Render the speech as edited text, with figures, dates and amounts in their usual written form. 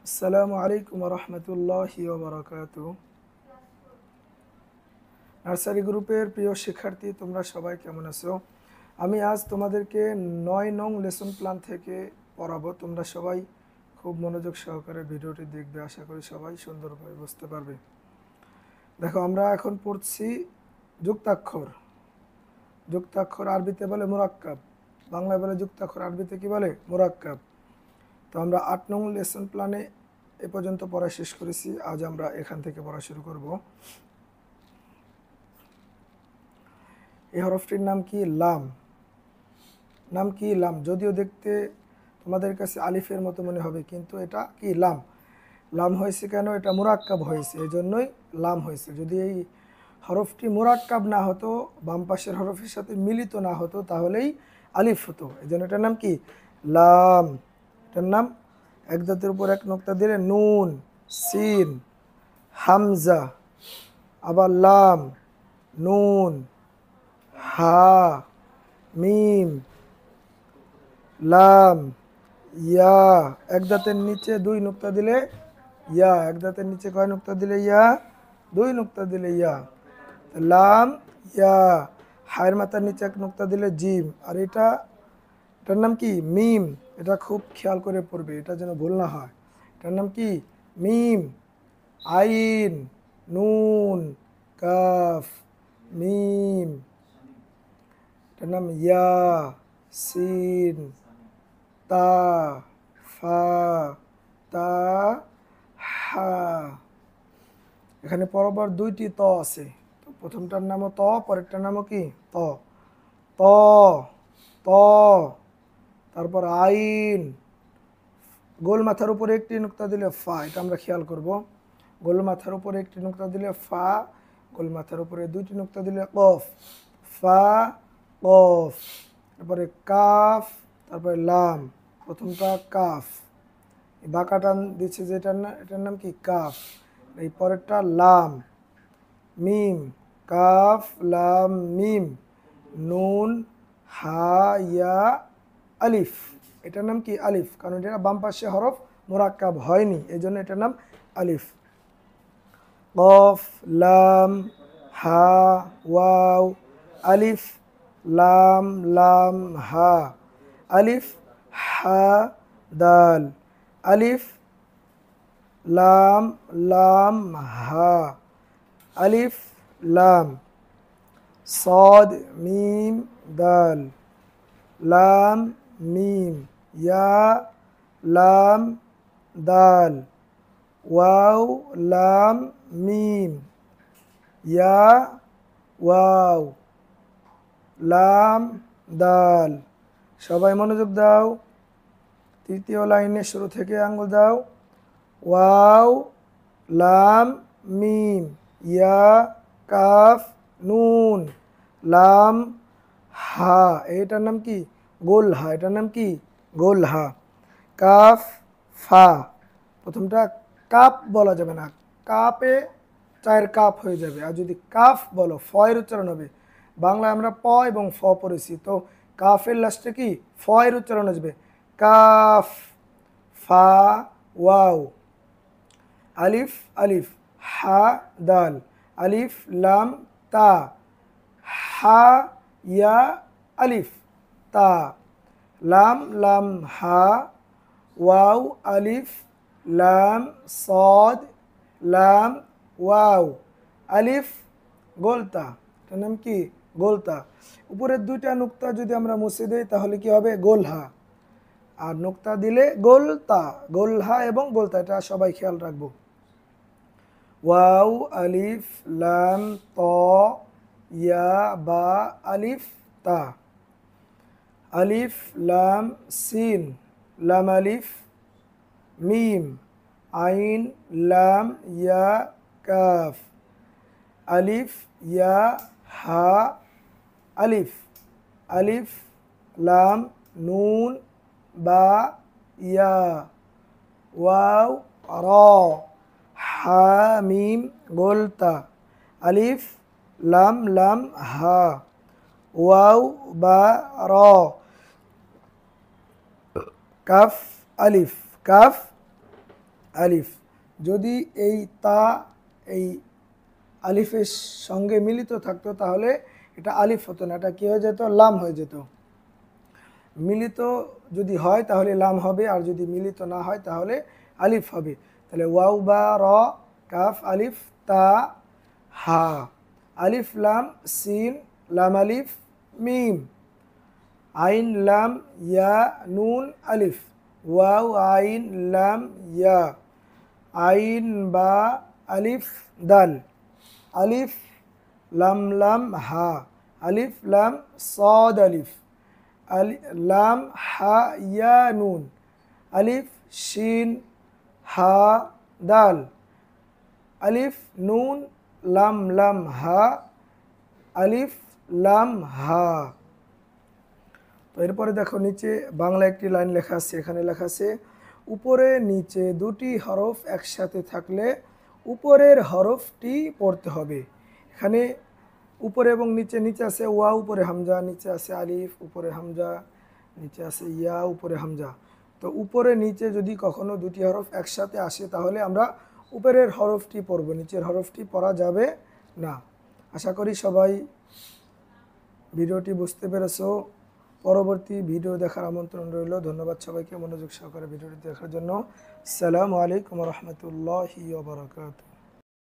আসসালামু আলাইকুম রহমতুল্লাহি ওবরাকাতু। নার্সারি গ্রুপের প্রিয় শিক্ষার্থী, তোমরা সবাই কেমন আছো? আমি আজ তোমাদেরকে 9 নং লেসন প্ল্যান থেকে পড়াবো। তোমরা সবাই খুব মনোযোগ সহকারে ভিডিওটি দেখবে, আশা করি সবাই সুন্দরভাবে বুঝতে পারবে। দেখো, আমরা এখন পড়ছি যুক্তাক্ষর। যুক্তাক্ষর আরবিতে বলে মুরাক্কাব, বাংলায় বলে যুক্তাক্ষর, আরবিতে কি বলে? মুরাক্কাব। তো আমরা 8 নং লেসন প্ল্যানে এ পর্যন্ত পড়া শেষ করেছি। আজ আমরা এখান থেকে পড়া শুরু করব। এই হরফটির নাম কি? লাম। নাম কি? লাম। যদিও দেখতে তোমাদের কাছে আলিফের মতো মনে হবে, কিন্তু এটা কি? লাম। লাম হয়েছে কেন? এটা মুরাক্কাব হয়েছে, এই জন্যই লাম হয়েছে। যদি এই হরফটি মুরাক্কাব না হতো, বাম পাশের হরফের সাথে মিলিত না হতো, তাহলেই আলিফ হতো। এই জন্য এটার নাম কি? লাম। এটার নাম এক দাঁতের উপর এক নোক্তা দিলে নুন, সিন, হামজা, আবার লাম, নুন, হা, মিম, লাম, ইয়া। এক দাঁতের নিচে দুই নোক্তা দিলে ইয়া। এক দাঁতের নিচে কয় নোক্তা দিলে? ইয়া। দুই নোক্তা দিলে ইয়া। লাম, ইয়া। হায়ের মাথার নিচে এক নোক্তা দিলে জিম। আর এটার নাম কি? মিম। এটা খুব খেয়াল করে পড়বে, এটা যেন ভুল না হয়। এটার নাম কি? মিম। আইন, নুন, কাফ, মিম। এটার নাম ইয়া, সিন, তা, ফা, তা, হা। এখানে পরপর দুইটি ত আছে। তো প্রথমটার নামও ত, পরেরটার নামও কি? ত। ত, ত। তারপর আইন। গোল মাথার উপরে একটি নুক্তা দিলে ফা, এটা আমরা খেয়াল করব। গোল মাথার উপরে একটি নুক্তা দিলে ফা, গোল মাথার উপরে দুইটি নুক্তা দিলে কফ। ফা, কফ। তারপরে কাফ, তারপরে লাম। প্রথমটা কাফ, বাঁকা টান দিচ্ছে যে এটার নাম কি? কাফ। এই পরেরটা লাম, মিম, কাফ, লাম, মিম, নুন, হা, ইয়া, আলিফ। এটার নাম কি? আলিফ। কারণ এটা বাম পাশে হরফ মুরাক্কাব হয়নি, এই জন্য এটার নাম আলিফ। কফ, লাম, হা, ওয়াও, আলিফ, লাম, লাম, হা, আলিফ, হা, দাল, আলিফ, লাম, লাম, হা, আলিফ, লাম, صاد মিম দাল, লাম, মিম, ইয়া, লাম, দাল, ওয়াও, লাম, মিম, ইয়া, ওয়াও, লাম, দাল। সবাই মনোযোগ দাও। তৃতীয় লাইনে শুরু থেকে আঙ্গুল দাও। ওয়াও, লাম, মিম, ইয়া, কাফ, নুন, লাম, হা। এটার নাম কি? গোল হা। এটার নাম কি? গোল হা। কাফ, ফা। প্রথমটা কাপ বলা যাবে না, কাপে চায়ের কাপ হয়ে যাবে। আর যদি কাফ বলো, ফয়ের উচ্চারণ হবে। বাংলায় আমরা প এবং ফ পড়েছি, তো কাফের লাস্টে কি? ফয়ের উচ্চারণ আসবে। কাফ, ফা, ওয়াও, আলিফ, আলিফ, হা, দাল, আলিফ, লাম, তা, হা, ইয়া, আলিফ, তা, লাম, লাম, হা, ওয়াও, আলিফ, লাম, সদ, লাম, ওয়াও, আলিফ, গোলতা। এটার নাম কি? গোলতা। উপরের দুইটা নুক্তা যদি আমরা মুছে দিই, তাহলে কি হবে? গোলহা। আর নুক্তা দিলে গোলতা। গোলহা এবং গোলতা, এটা সবাই খেয়াল রাখবো। ওয়াও, আলিফ, লাম, ত, ইয়া, বা, আলিফ, তা, আলিফ, লাম, সিন, লাম, আলিফ, মিম, আইন, লাম, ইয়া, কাফ, আলিফ, ইয়া, হা, আলিফ, আলিফ, লাম, নুন, বা, ইয়া, ওয়াও, র, হা, মিম, গোলতা, আলিফ, লাম, লাম, হা, ওয়াও, বা, র, কাফ, আলিফ, কাফ, আলিফ। যদি এই তা এই আলিফের সঙ্গে মিলিত থাকতো তাহলে এটা আলিফ হতো না, এটা কী হয়ে যেত? লাম হয়ে যেত। মিলিত যদি হয় তাহলে লাম হবে, আর যদি মিলিত না হয় তাহলে আলিফ হবে। তাহলে ওয়াও বা র কাফ আলিফ তা হা, আলিফ লাম সিন লাম আলিফ মিম, আইন লাম ইয়া নুন আলিফ, ওয়াও আইন লাম ইয়া, আইন বা আলিফ দাল, আলিফ লাম হা, আলিফ লাম সদ আলিফ, লাম হা ইয়া নুন, আলিফ শিন হা দাল, আলিফ নুন লাম হা, আলিফ লাম হা। তো এরপরে দেখো নিচে বাংলা একটি লাইন লেখা আছে, এখানে লেখা আছে উপরে নিচে দুটি হরফ একসাথে থাকলে উপরের হরফটি পড়তে হবে। এখানে উপরে এবং নিচে, নিচে আছে ওয়া, উপরে হামজা, নিচে আছে আলিফ, উপরে হামজা, নিচে আছে ইয়া, উপরে হামজা। তো উপরে নিচে যদি কখনো দুটি হরফ একসাথে আসে তাহলে আমরা উপরের হরফটি পড়ব, নিচের হরফটি পড়া যাবে না। আশা করি সবাই ভিডিওটি বুঝতে পেরেছো। পরবর্তী ভিডিও দেখার আমন্ত্রণ রইল। ধন্যবাদ সবাইকে মনোযোগ সহকারে ভিডিওটি দেখার জন্য। আসসালামু আলাইকুম ওয়া রাহমাতুল্লাহি ওয়া বারাকাতুহু।